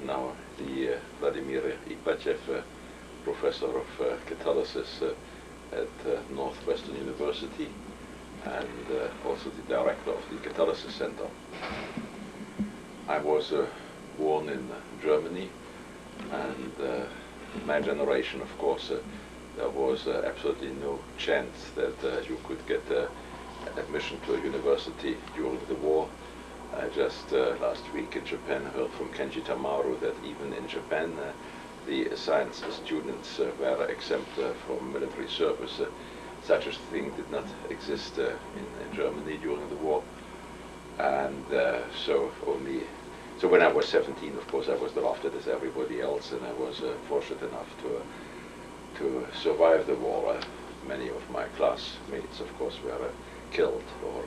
now the Vladimir Ipachev Professor of Catalysis at Northwestern University, and also the director of the Catalysis Center. I was born in Germany, and my generation, of course, there was absolutely no chance that you could get admission to a university during the war. I just last week in Japan heard from Kenji Tamaru that even in Japan the science students were exempt from military service. Such a thing did not exist in Germany during the war. And so when I was 17, of course, I was drafted as everybody else, and I was fortunate enough to survive the war. Many of my classmates, of course, were killed or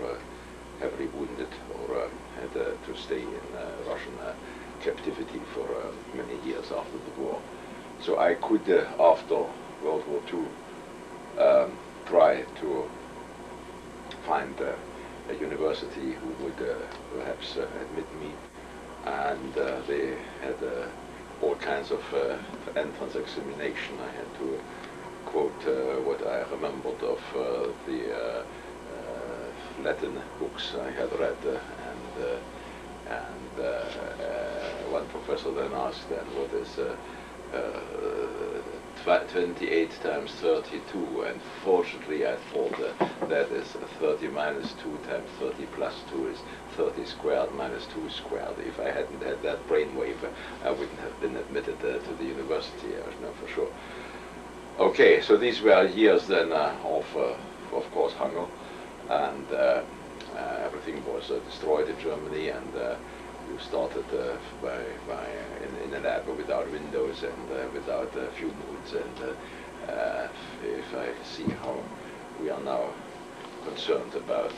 heavily wounded, or had to stay in Russian captivity for many years after the war. So I could, after World War II, try to find a university who would perhaps admit me, and they had all kinds of entrance examination. I had to quote what I remembered of the Latin books I had read, and one professor then asked, then what is 28 times 32, and fortunately I thought that is 30 minus 2 times 30 plus 2 is 30 squared minus 2 squared. If I hadn't had that brainwave, I wouldn't have been admitted to the university, I know for sure. Okay, so these were years then of course, hunger, and everything was destroyed in Germany, and you started in a lab without windows and without fuel moods, and if I see how we are now concerned about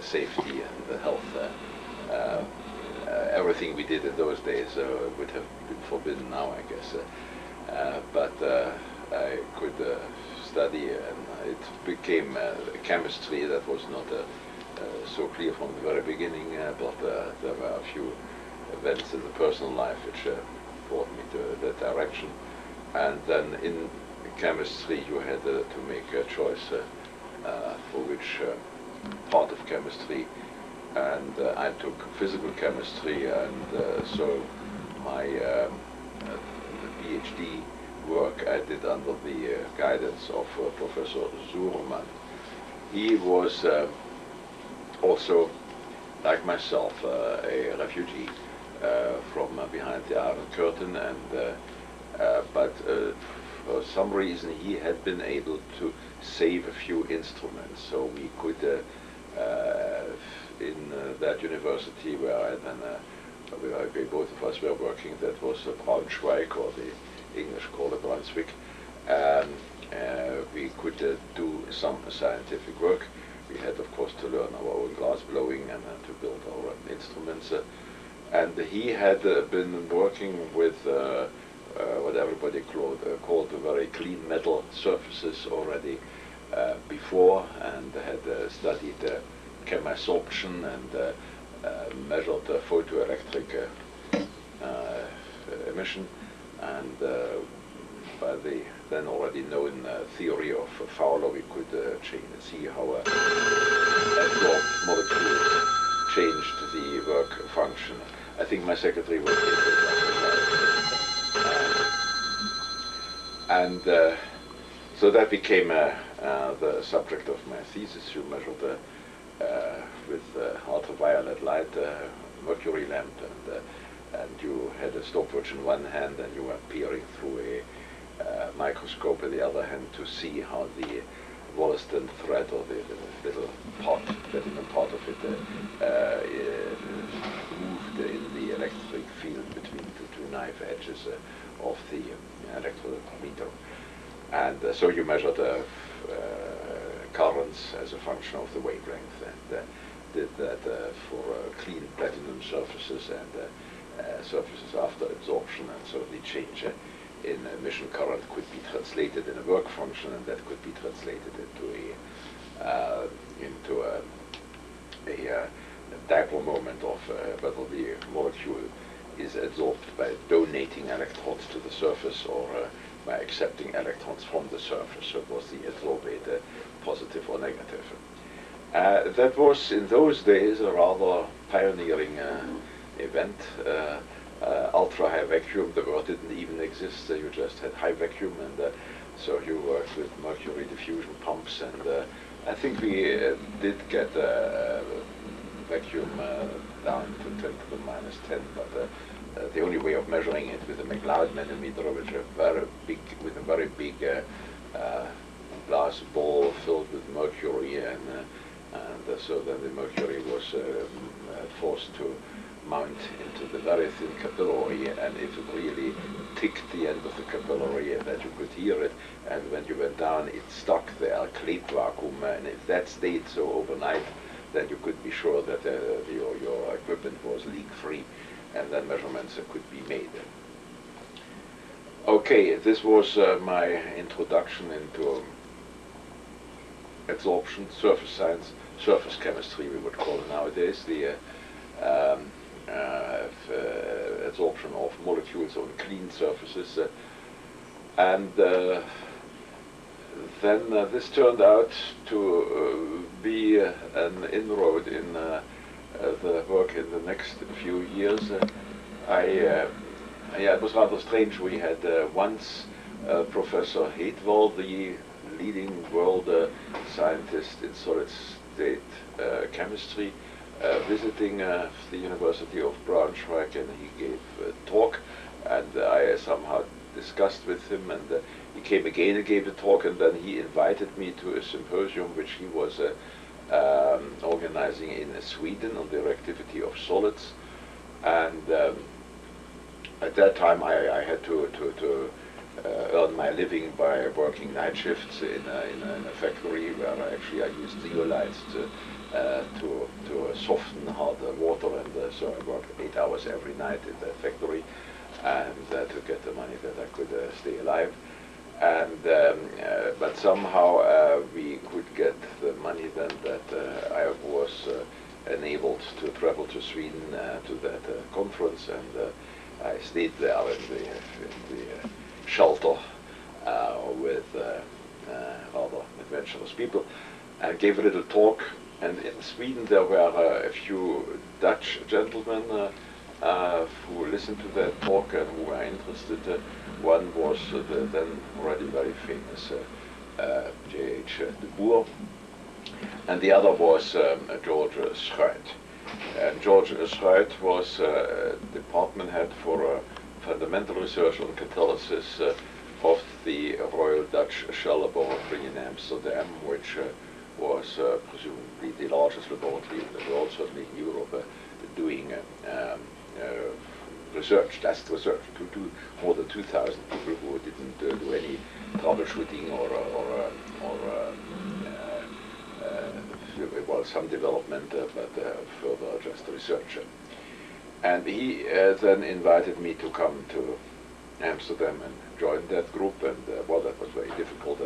safety and health, everything we did in those days would have been forbidden now, I guess. But I could study, and it became chemistry that was not so clear from the very beginning, but there were a few events in the personal life which brought me to that direction. And then in chemistry you had to make a choice for which part of chemistry, and I took physical chemistry, and so my PhD work I did under the guidance of Professor Suhrmann. He was also, like myself, a refugee from behind the Iron Curtain, and but for some reason he had been able to save a few instruments, so we could, in that university where where both of us were working, that was Braunschweig, or the English call it Brunswick, we could do some scientific work. We had, of course, to learn our own glass blowing and to build our instruments. And he had been working with what everybody called very clean metal surfaces already before, and had studied chemisorption and measured photoelectric emission, and by the then already known theory of Fowler, we could see how absorbed molecules changed the work function. I think my secretary was and so that became the subject of my thesis. You measured with ultraviolet light mercury lamp, and you had a stopwatch in one hand, and you were peering through a microscope in the other hand to see how the Wollaston thread, or the little pot, platinum part of it, moved in the electric field between the two knife edges of the electrometer. And so you measured currents as a function of the wavelength, and did that for clean platinum surfaces and surfaces after absorption, and so the change in emission current could be translated in a work function, and that could be translated into a dipole moment of whether the molecule is adsorbed by donating electrons to the surface or by accepting electrons from the surface. So it was the adsorbate positive or negative. That was in those days a rather pioneering event. Ultra high vacuum, the word didn't even exist. You just had high vacuum, and so you worked with mercury diffusion pumps, and I think we did get vacuum down to 10 to the minus 10, but the only way of measuring it with a McLeod manometer, which is very big, with a very big glass ball filled with mercury, and so then the mercury was forced to mount into the very thin capillary, and if it really ticked the end of the capillary, that you could hear it, and when you went down it stuck there, Klebt vacuum, and if that stayed so overnight, then you could be sure that your equipment was leak-free, and then measurements could be made. Okay, this was my introduction into adsorption, surface science, surface chemistry we would call it nowadays, the adsorption of molecules on clean surfaces, and then this turned out to be an inroad in the work in the next few years. Yeah, it was rather strange. We had once Professor Hedwall, the leading world scientist in solid-state chemistry, visiting the University of Braunschweig, and he gave a talk, and I somehow discussed with him, and he came again and gave a talk, and then he invited me to a symposium which he was organizing in Sweden on the reactivity of solids, and at that time I had to earn my living by working night shifts in a factory where I used zeolites to soften hard water, and so I worked 8 hours every night in that factory, and to get the money that I could stay alive. And but somehow we could get the money then that I was enabled to travel to Sweden to that conference, and I stayed there in the shelter with rather adventurous people, and gave a little talk. And in Sweden there were a few Dutch gentlemen who listened to that talk and who were interested. One was the then already very famous J.H. de Boer, and the other was George Schuit. And George Schuit was department head for fundamental research on catalysis of the Royal Dutch Shell Laboratory in Amsterdam, which was presumably the largest laboratory in the world, certainly in Europe, doing research, test research, to more than 2,000 people who didn't do any troubleshooting or well, some development, but further just research. And he then invited me to come to Amsterdam and join that group, and well, that was very difficult.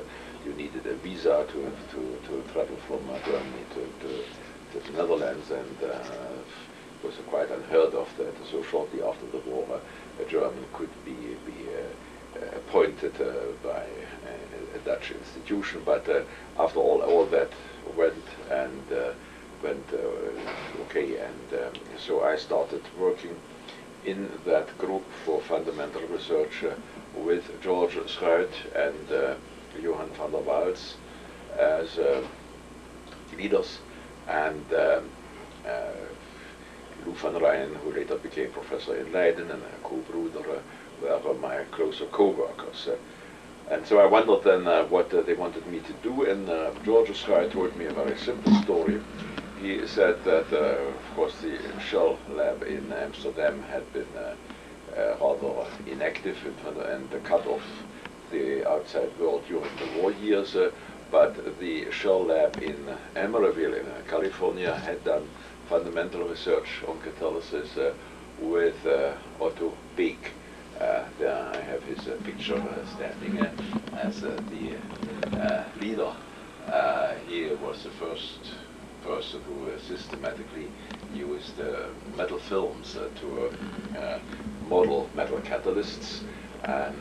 You needed a visa to travel from Germany to the Netherlands, and it was quite unheard of that so shortly after the war a German could be appointed by a Dutch institution. But after all that went okay, and so I started working in that group for fundamental research with George Schuit and Johan van der Waals as leaders, and Lou van Rijn, who later became professor in Leiden, and co-Bruder were my closer co-workers. And so I wondered then what they wanted me to do, and George Schuit told me a very simple story. He said that, of course, the Shell lab in Amsterdam had been rather inactive and cut off the outside world during the war years, but the Shell lab in Emeryville in California had done fundamental research on catalysis with Otto Beek. There I have his picture standing as the leader. He was the first person who systematically used metal films to model metal catalysts and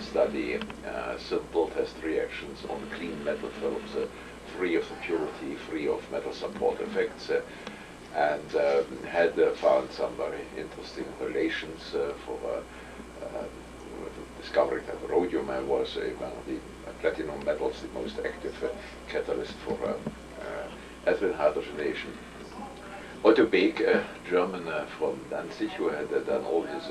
study simple test reactions on clean metal films, free of impurity, free of metal support effects, and had found some very interesting relations for discovering that rhodium was one of the platinum metals, the most active catalyst for ethylene hydrogenation. Otto Beek, a German from Danzig, who had done all his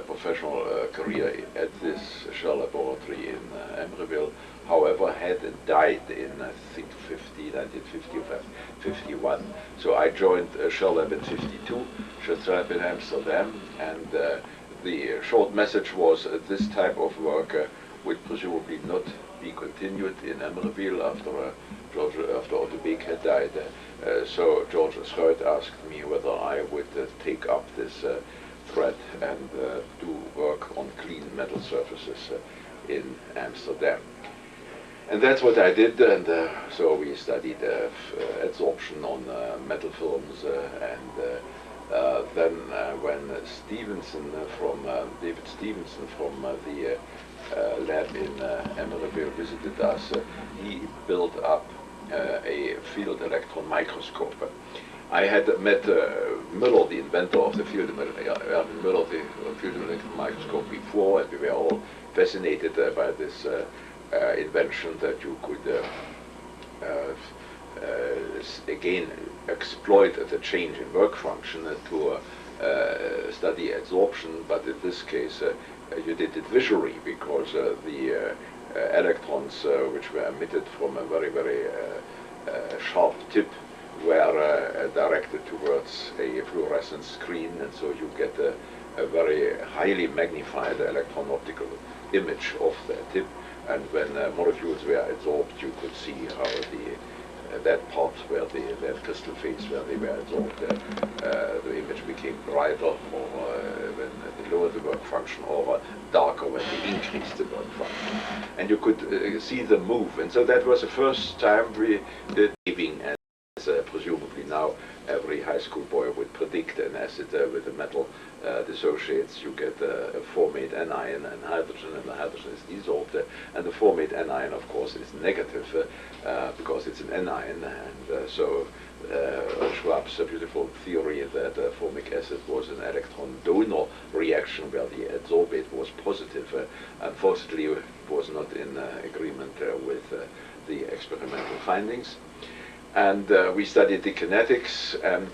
professional career at this Shell laboratory in Emeryville, however, had died in, I think, 1950 or 51. So I joined Shell Lab in 52, Shell Lab in Amsterdam, and the short message was this type of work would presumably not be continued in Emeryville after Otto Beek had died. So George Schroet asked me whether I would take up this thread and do work on clean metal surfaces in Amsterdam. And that's what I did, and so we studied adsorption on metal films, and then when Stevenson David Stevenson from the lab in Emeryville visited us, he built up a field electron microscope. I had met Müller, the inventor of the field electron microscope, before, and we were all fascinated by this invention that you could again exploit the change in work function to study adsorption, but in this case you did it visually, because the electrons which were emitted from a very, very sharp tip were directed towards a fluorescent screen, and so you get a very highly magnified electron optical image of the tip. And when molecules were adsorbed, you could see how that part where that crystal face where they were adsorbed, the image became brighter, or when they lowered the work function, or darker when they increased the work function. And you could see them move. And so that was the first time we did behaving as presumably now every high school boy would predict an acid with a metal dissociates. You get a formate anion and hydrogen, and the hydrogen is dissolved, and the formate anion, of course, is negative because it's an anion, and so Schwab's beautiful theory that formic acid was an electron donor reaction where the adsorbate was positive, unfortunately was not in agreement with the experimental findings. And we studied the kinetics, and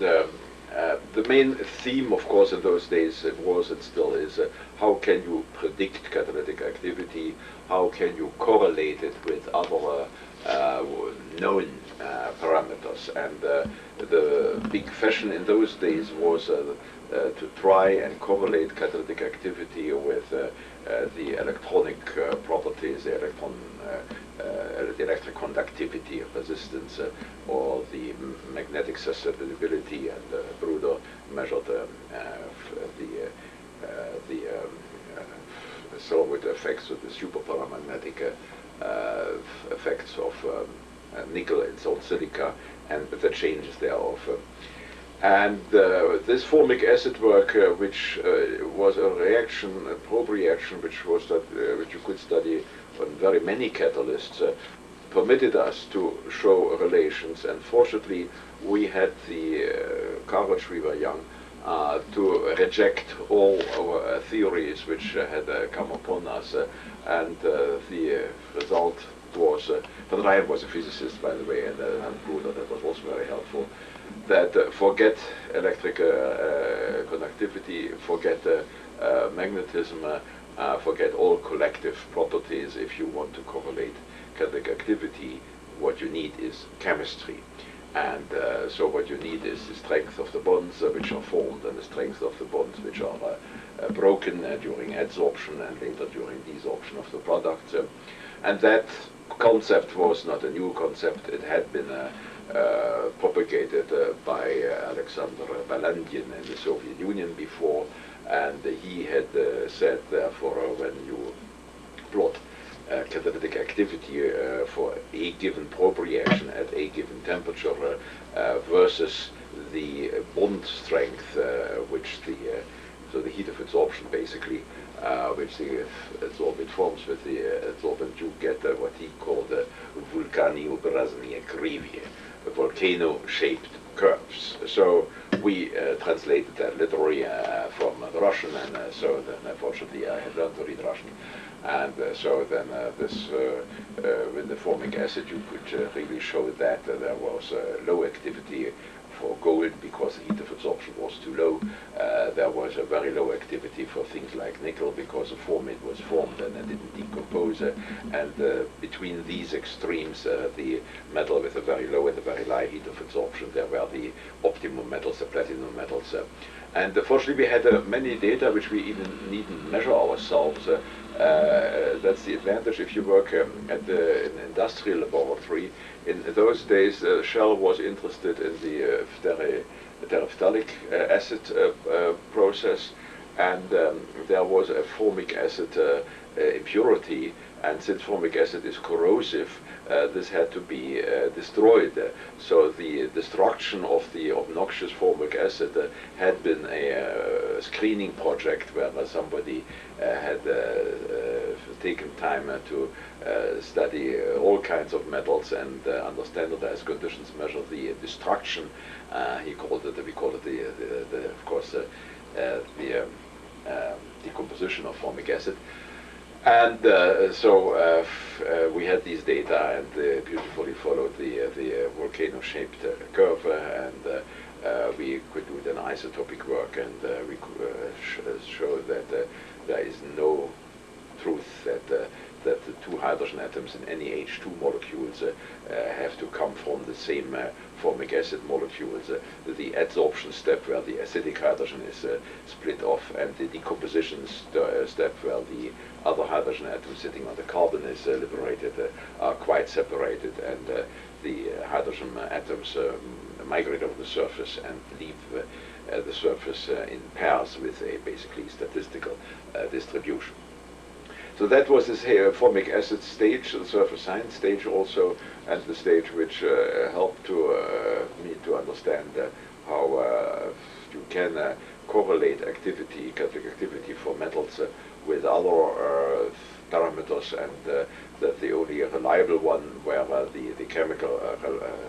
the main theme, of course, in those days it was and still is, how can you predict catalytic activity, how can you correlate it with other known parameters. And the big fashion in those days was to try and correlate catalytic activity with the electronic properties, the electric conductivity, resistance, or the magnetic susceptibility. And Bruder measured the solenoid effects of the superparamagnetic effects of nickel in salt silica and the changes thereof. And this formic acid work, which was a reaction, a probe reaction, which you could study on very many catalysts, permitted us to show relations. And fortunately, we had the courage, we were young, to reject all our theories which had come upon us. And the result was, but I was a physicist, by the way, and Bruder, that was also very helpful, that forget electric conductivity, forget magnetism, forget all collective properties. If you want to correlate catalytic activity, what you need is chemistry. And so what you need is the strength of the bonds which are formed, and the strength of the bonds which are broken during adsorption and later during desorption of the product. And that concept was not a new concept. It had been propagated by Alexander Balandin in the Soviet Union before, and he had said, therefore, when you plot catalytic activity for a given probe reaction at a given temperature versus the bond strength, which so the heat of absorption basically, which the adsorbent forms with the adsorbent, you get what he called vulcaniobrasnie crevi, volcano-shaped curves. So we translated that literally from the Russian, and so then fortunately I had learned to read Russian. And so then with the formic acid you could really show that there was low activity for gold because the heat of absorption was too low. There was a very low activity for things like nickel because the formate was formed and it didn't decompose. And between these extremes, the metal with a very low and a very high heat of absorption, there were the optimum metals, the platinum metals. And fortunately we had many data which we even needn't measure ourselves. That's the advantage if you work at an industrial laboratory. In those days, Shell was interested in the terephthalic acid process, and there was a formic acid impurity, and since formic acid is corrosive, this had to be destroyed. So the destruction of the obnoxious formic acid had been a screening project where somebody had taken time to study all kinds of metals and under standardized conditions measure the destruction. We called it of course the decomposition of formic acid. And so we had these data and beautifully followed the volcano-shaped curve, and we could do an isotopic work, and we could show that there is no truth that the two hydrogen atoms in any H2 molecules have to come from the same formic acid molecules. The adsorption step where the acidic hydrogen is split off, and the decomposition step where the other hydrogen atom sitting on the carbon is liberated are quite separated, and the hydrogen atoms migrate over the surface and leave the surface in pairs with a basically statistical distribution. So that was this formic acid stage, the surface science stage also, and the stage which helped me to understand how you can correlate activity, catalytic activity for metals with other parameters, and that the only reliable one were the chemical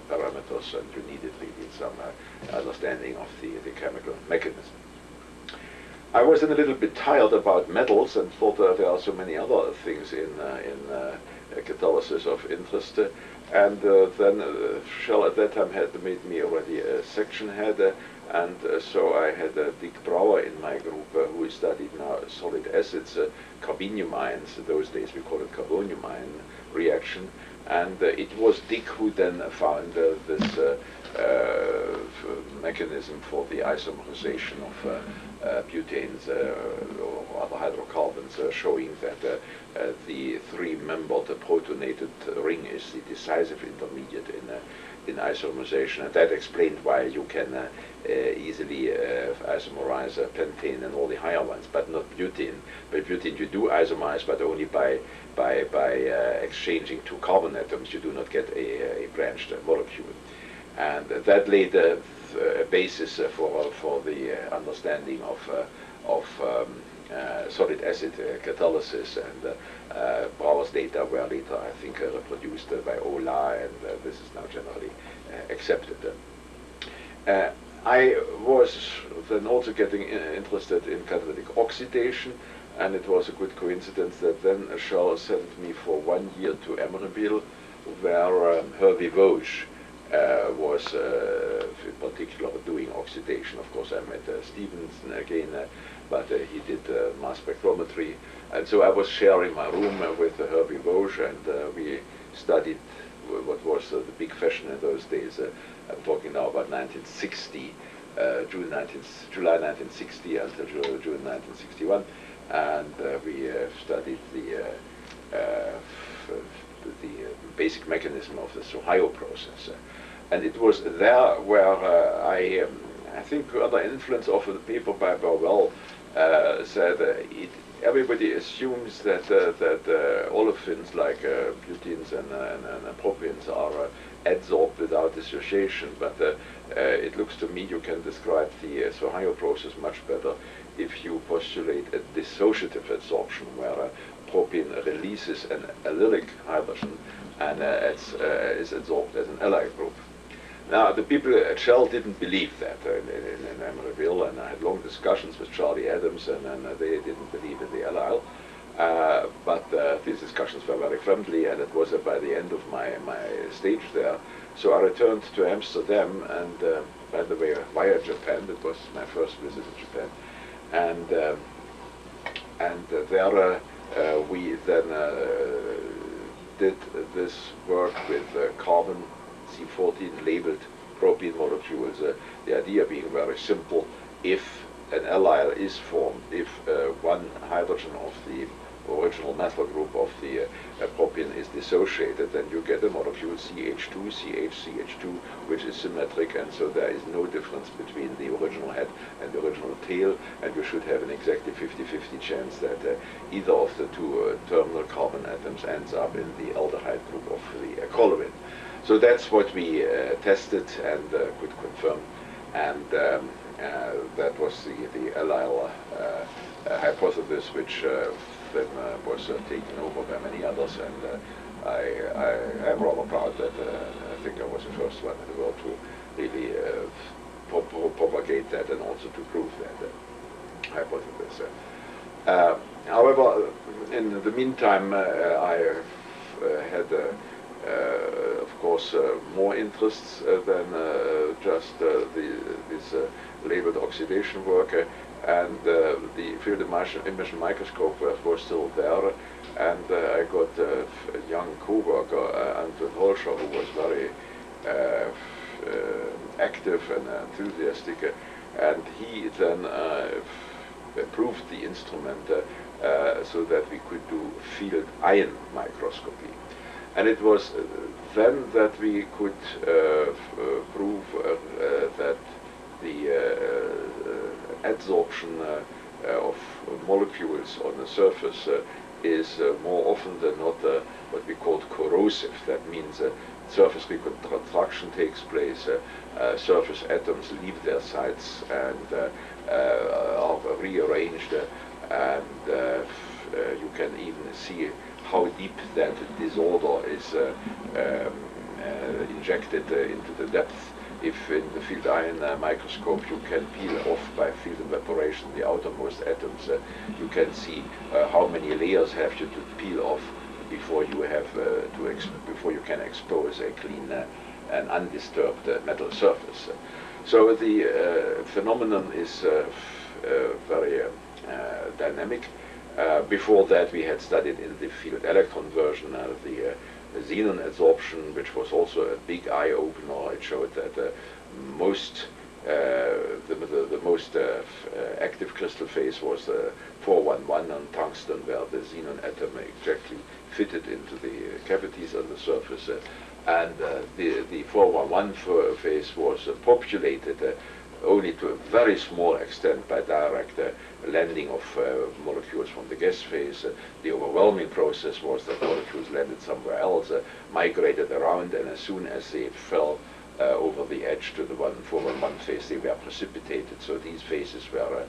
parameters, and you needed really some understanding of the chemical mechanism. I was a little bit tired about metals and thought there are so many other things in catalysis of interest, and then Shell at that time had made me already a section head, and so I had Dick Brouwer in my group who studied now solid acids, carbenium ions. Those days we call it carbonium ion reaction, and it was Dick who then found this mechanism for the isomerization of butanes or other hydrocarbons, showing that the three-membered protonated ring is the decisive intermediate in isomerization, and that explained why you can easily isomerize pentane and all the higher ones, but not butane. By butane you do isomerize, but only by exchanging two carbon atoms. You do not get a branched molecule, and that laid a basis for the understanding of solid acid catalysis, and Brouwer's data were later, I think, reproduced by Ola, and this is now generally accepted. I was then also getting interested in catalytic oxidation, and it was a good coincidence that then Shell sent me for 1 year to Emeryville, where Hervé Vosges was in particular doing oxidation. Of course, I met Stevenson again, but he did mass spectrometry, and so I was sharing my room with Hervé Vosges, and we studied what was the big fashion in those days. I'm talking now about 1960, July 1960 until June 1961, and we studied the basic mechanism of this Ohio process. And it was there where I think under influence of the paper by Burwell, said everybody assumes that olefins like butenes and propenes are adsorbed without dissociation, but it looks to me you can describe the Sohayo process much better if you postulate a dissociative adsorption, where propene releases an allylic hydrogen and is adsorbed as an allyl group. Now, the people at Shell didn't believe that in Emeryville, and I had long discussions with Charlie Adams, and they didn't believe in the allyl. But these discussions were very friendly, and it was by the end of my stage there. So I returned to Amsterdam, and by the way, via Japan. It was my first visit to Japan, and there we then did this work with carbon C14 labeled propene molecules. The idea being very simple: if an allyl is formed, if one hydrogen of the original methyl group of the propene is dissociated, then you get a molecule CH2, CH2, which is symmetric, and so there is no difference between the original head and the original tail, and you should have an exactly 50-50 chance that either of the two terminal carbon atoms ends up in the aldehyde group of the colorant. So that's what we tested and could confirm, and that was the allyl hypothesis, which then was taken over by many others, and I am rather proud that I think I was the first one in the world to really propagate that and also to prove that hypothesis. However, in the meantime, I had, of course, more interests than just this labeled oxidation work. And the field emission microscope was still there, and I got a young co-worker, Anton Holscher, who was very active and enthusiastic, and he then approved the instrument so that we could do field ion microscopy. And it was then that we could prove that the adsorption of molecules on the surface is more often than not what we call corrosive. That means surface reconstruction takes place, surface atoms leave their sites and are rearranged, and you can even see how deep that disorder is injected into the depth. If in the field ion microscope you can peel off by field evaporation the outermost atoms, you can see how many layers have you to peel off before you have before you can expose a clean and undisturbed metal surface. So the phenomenon is very dynamic. Before that, we had studied in the field electron version the xenon adsorption, which was also a big eye-opener. It showed that the most active crystal phase was 411 on tungsten, where the xenon atom exactly fitted into the cavities on the surface, and the 411 phase was populated only to a very small extent by direct landing of molecules from the gas phase. The overwhelming process was that molecules landed somewhere else, migrated around, and as soon as they fell over the edge to the 411 phase, they were precipitated. So these phases were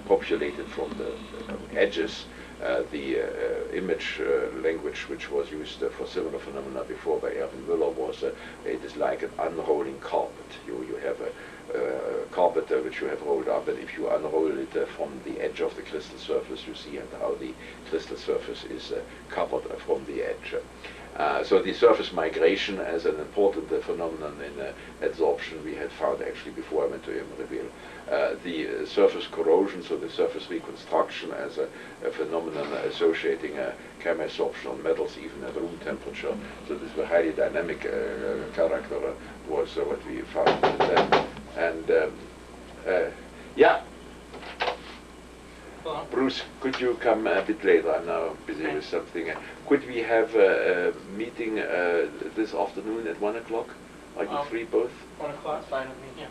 populated from the edges. The image language which was used for similar phenomena before by Erwin Müller was it is like an unrolling carpet. You have a carpet which you have rolled up, and if you unroll it from the edge of the crystal surface, you see how the crystal surface is covered from the edge. So the surface migration as an important phenomenon in adsorption we had found actually before I went to Emeryville. The surface corrosion, so the surface reconstruction as a phenomenon associating chemisorption on metals even at room temperature. So this was a highly dynamic character was what we found then. And yeah. Bruce, could you come a bit later? I'm now busy with something. Could we have a meeting this afternoon at 1 o'clock? Are you free both? 1 o'clock, fine with me, yeah.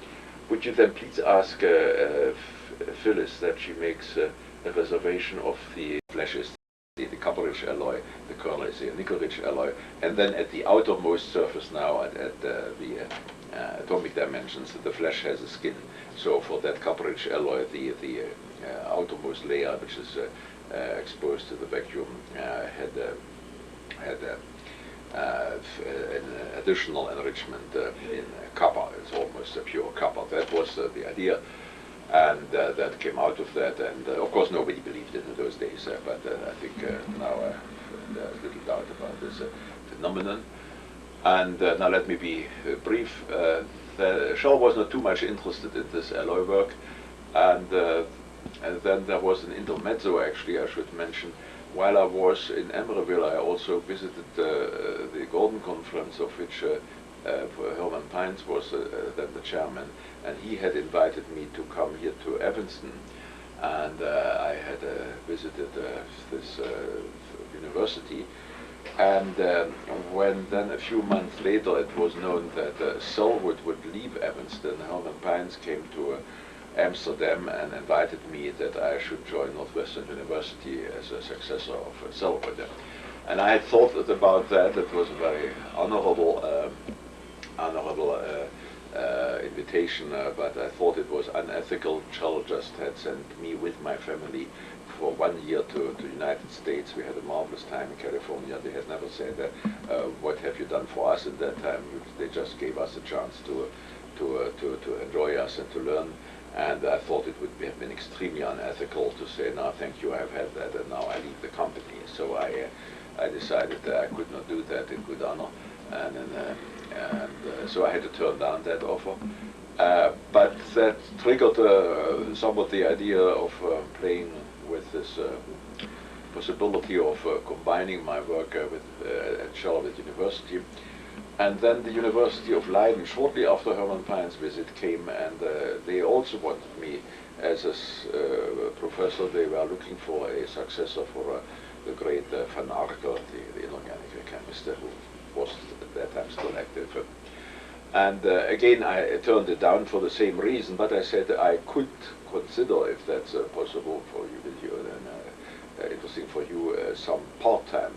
Would you then please ask Phyllis that she makes a reservation of the flashes, the copper-rich alloy, the kernel is a nickel-rich alloy, and then at the outermost surface now, at the atomic dimensions, the flash has a skin. So for that copper-rich alloy, the outermost layer, which is exposed to the vacuum, had an additional enrichment in copper. It's almost a pure copper. That was the idea, and that came out of that. And of course, nobody believed it in those days. But I think now there's little doubt about this phenomenon. And now let me be brief. Shell was not too much interested in this alloy work, and then there was an intermezzo, actually, I should mention. While I was in Emeryville, I also visited the Gordon Conference, of which Herman Pines was then the chairman, and he had invited me to come here to Evanston, and I had visited this university. And when then a few months later it was known that Selwood would leave Evanston, Herman Pines came to Amsterdam and invited me that I should join Northwestern University as a successor of Selwood. And I had thought about that. It was a very honorable invitation, but I thought it was unethical. Shell just had sent me with my family for 1 year to the United States. We had a marvelous time in California. They had never said, what have you done for us in that time? They just gave us a chance to enjoy us and to learn. And I thought it would have been extremely unethical to say, no, thank you, I've had that, and now I leave the company. So I decided that I could not do that in good honor. So I had to turn down that offer. But that triggered somewhat the idea of playing with this possibility of combining my work at Charlotte University. And then the University of Leiden, shortly after Herman Pines' visit, came, and they also wanted me as a professor. They were looking for a successor for the great Van Arcker, the inorganic chemist who was at that time still active. And again, I turned it down for the same reason, but I said I could consider, if that's possible for you, and interesting for you, some part-time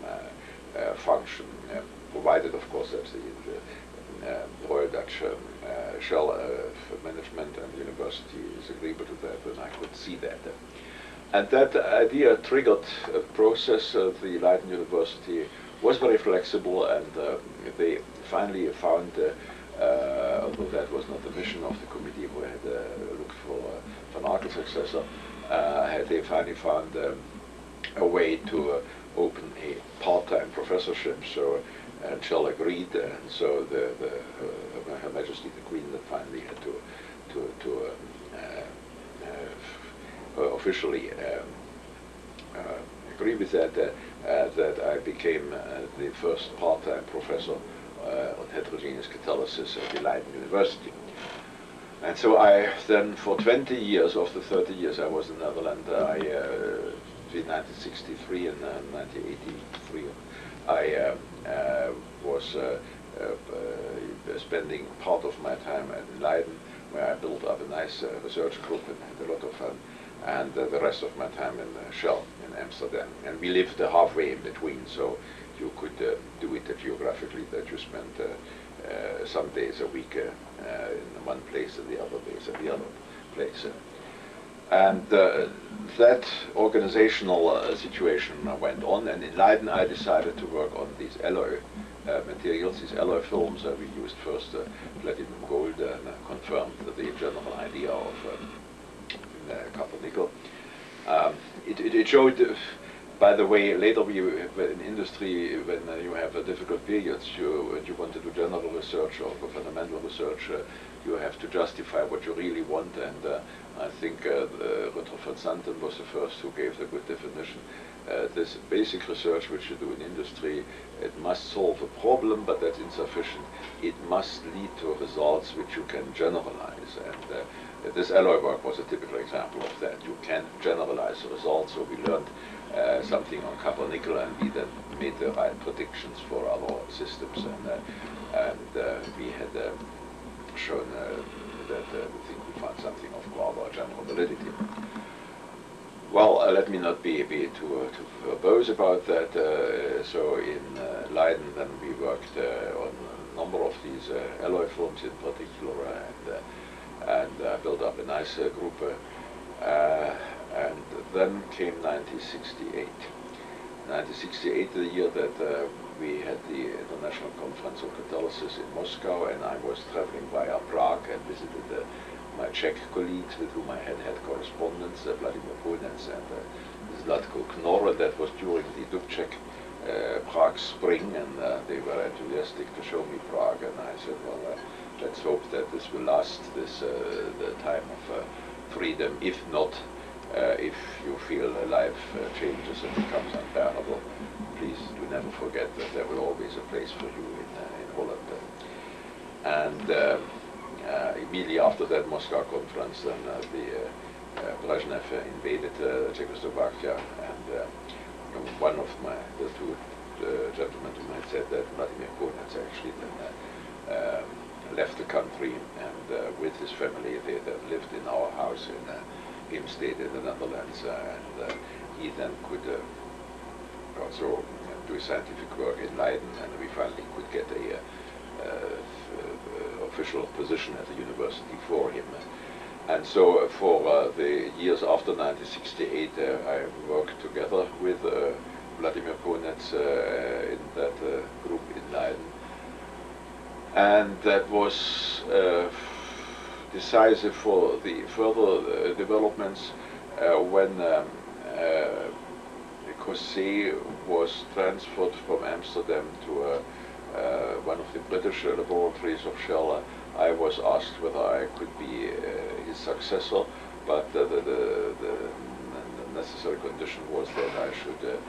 function, provided, of course, that the Royal Dutch Shell management and university is agreeable to that, and I could see that. And that idea triggered a process. The Leiden University was very flexible, and they finally found, although that was not the mission of the committee who had looked for Van Arkel's successor, they finally found a way to open a part-time professorship. So and Shell agreed, and so Her Majesty the Queen that finally had to officially agree with that, that I became the first part-time professor on heterogeneous catalysis at the Leiden University. And so I then, for 20 years of the 30 years I was in the Netherlands, between 1963 and 1983, I was spending part of my time at Leiden, where I built up a nice research group and had a lot of fun, and the rest of my time in Shell in Amsterdam. And we lived halfway in between, so you could do it geographically, that you spent some days a week in one place and the other days at the other place. And that organizational situation went on, and in Leiden I decided to work on these alloy materials, these alloy films. We used first platinum gold and confirmed the general idea of copper nickel. It showed, by the way, later in industry, when you have difficult periods, you want to do general research or fundamental research, you have to justify what you really want, and I think Rutger van Santen was the first who gave the good definition. This basic research which you do in industry, it must solve a problem, but that's insufficient. It must lead to results which you can generalize, and this alloy work was a typical example of that. You can generalize the results, so we learned something on copper nickel, and we then made the right predictions for other systems, and we had shown that we think we found something of rather general validity. Well, let me not be too verbose about that. So in Leiden, then we worked on a number of these alloy films in particular, and built up a nice group. And then came 1968. 1968, the year that we had the International Conference of Catalysis in Moscow, and I was traveling via Prague and visited my Czech colleagues with whom I had correspondence, Vladimir Konec and Zlatko Knorr. That was during the Dubček Prague Spring, and they were enthusiastic to show me Prague, and I said, well, let's hope that this will last, the time of freedom. If not, if you feel life changes and becomes unbearable, please do never forget that there will always a place for you in Holland. And immediately after that Moscow conference, then Brezhnev invaded Czechoslovakia, and one of the two gentlemen who had said that Vladimir Konec actually then left the country, and with his family they then lived in our house in Heemstede in the Netherlands, and he then could also do scientific work in Leiden, and we finally could get a official position at the university for him. And so for the years after 1968, I worked together with Vladimir Konec in that group in Leiden. And that was decisive for the further developments when Cossé was transferred from Amsterdam to one of the British laboratories of Shell. I was asked whether I could be his successor, but the necessary condition was that I should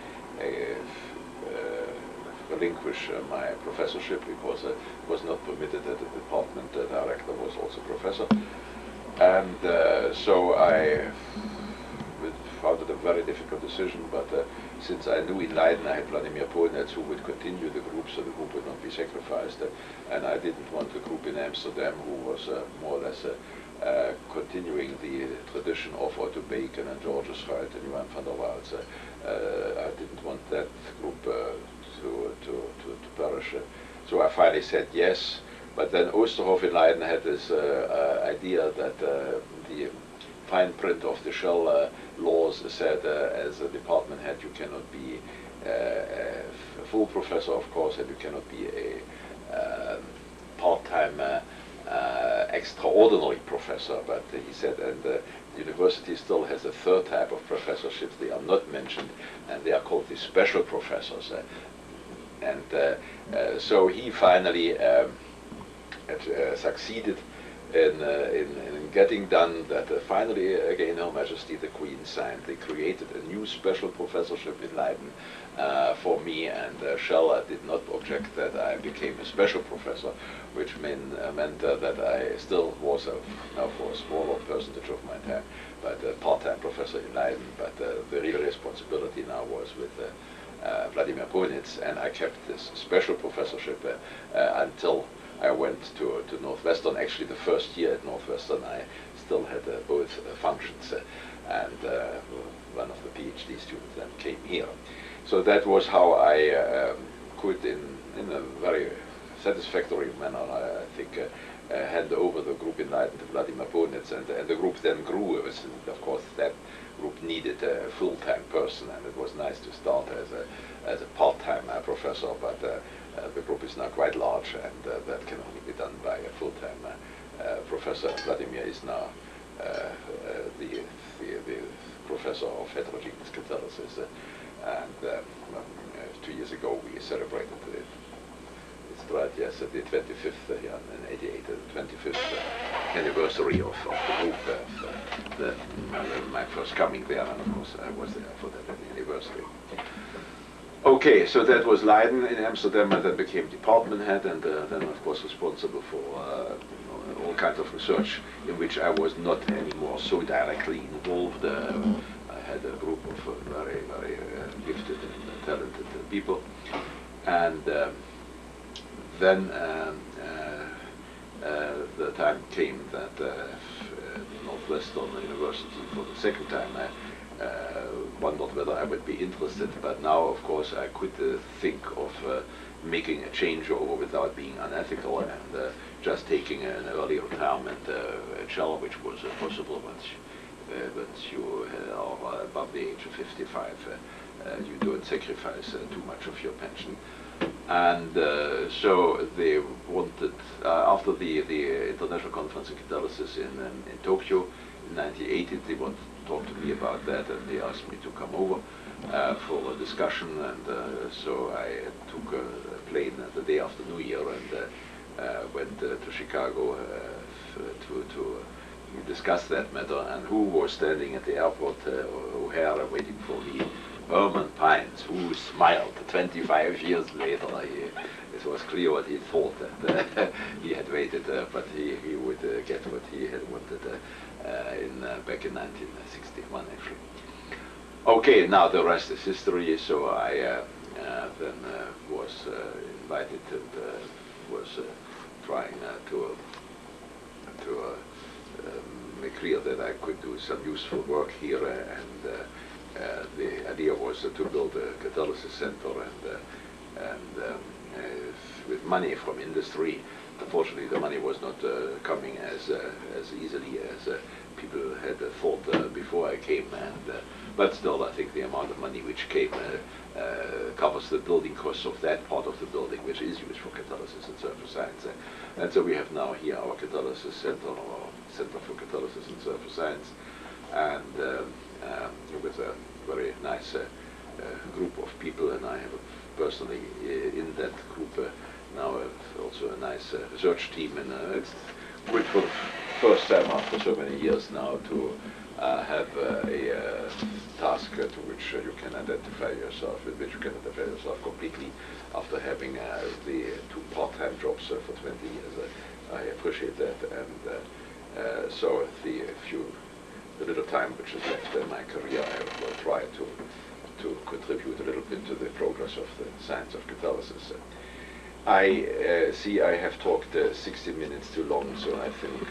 relinquish my professorship, because it was not permitted that the department director was also professor. And so I found it a very difficult decision, but since I knew in Leiden I had Vladimir Konec who would continue the group, so the group would not be sacrificed, and I didn't want the group in Amsterdam, who was more or less continuing the tradition of Otto Bacon and Georges Schuit and Johan van der Waals. I didn't want that group to perish. So I finally said yes, but then Oosterhoff in Leiden had this idea that the fine print of the Shell laws said as a department head you cannot be a full professor, of course, and you cannot be a part-time extraordinary professor, but he said, and the university still has a third type of professorships. They are not mentioned, and they are called the special professors. So he finally succeeded in getting done that. Finally, again, Her Majesty the Queen signed. They created a new special professorship in Leiden for me, and Shell did not object that I became a special professor, which meant that I still was, now for a smaller percentage of my time, but a part-time professor in Leiden. But the real responsibility now was with Vladimir Konec, and I kept this special professorship until I went to Northwestern. Actually, the first year at Northwestern, I still had both functions, and one of the PhD students then came here. So that was how I could, in a very satisfactory manner, I think, hand over the group in Leiden to Vladimir Konec, and the group then grew. Of course, that group needed a full-time person, and it was nice to start as a part-time professor, but the group is now quite large, and that can only be done by a full-time professor. Vladimir is now the professor of heterogeneous catalysis, and 2 years ago we celebrated it's right, yes, the 25th, in 88, the 25th anniversary of the group, my first coming there, and of course I was there for that anniversary. Okay, so that was Leiden. In Amsterdam I then became department head, and then of course responsible for all kinds of research in which I was not anymore so directly involved. I had a group of very, very gifted and talented people, and then the time came that Northwestern University for the second time wondered whether I would be interested, but now of course I could think of making a changeover without being unethical and just taking an early retirement, a shell which was possible once you are above the age of 55. You don't sacrifice too much of your pension. And so they wanted, after the International Conference on Catalysis in Tokyo in 1980, they wanted to talk to me about that, and they asked me to come over for a discussion, and so I took a plane the day after New Year and went to Chicago to discuss that matter. And who was standing at the airport, O'Hare, waiting for me? Herman Pines, who smiled 25 years later. It was clear what he thought, that he had waited, but he would get what he had wanted back in 1961, actually. Okay, now the rest is history. So I then was invited and was trying to make clear that I could do some useful work here, and the idea was to build a catalysis center, and with money from industry. Unfortunately, the money was not coming as easily as people had thought before I came, but still, I think the amount of money which came covers the building costs of that part of the building which is used for catalysis and surface science. And so we have now here our catalysis center, our Center for Catalysis and Surface Science, and with a very nice group of people, and I have personally in that group now also a nice research team, and it's good for the first time after so many years now to have a task to which you can identify yourself, with which you can identify yourself completely after having the two part-time jobs for 20 years. I appreciate that, and so the little time which is left in my career, I will try to contribute a little bit to the progress of the science of catalysis. I see I have talked 60 minutes too long, so I think